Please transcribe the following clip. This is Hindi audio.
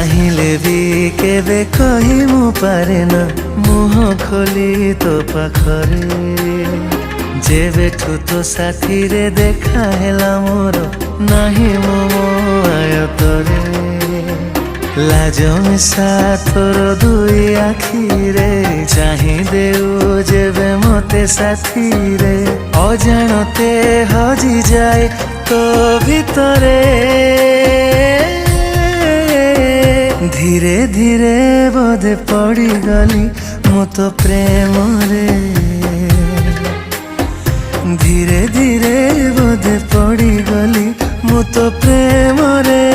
चाहिले भी केबे कहि मु पारे ना मुह खोली तो पाखरे जेबेठू तो साथी रे देखा हेला मोर नाही मो आयतरे लाज मिशा तोर दुई आखिरे चाही देउ जेबे मते साथी रे अजाणते हजी जाए तो भितरे धीरे धीरे बोधे पड़ी गली मु तो प्रेम रे धीरे धीरे बोधे पड़ी गली मु तो प्रेम रे।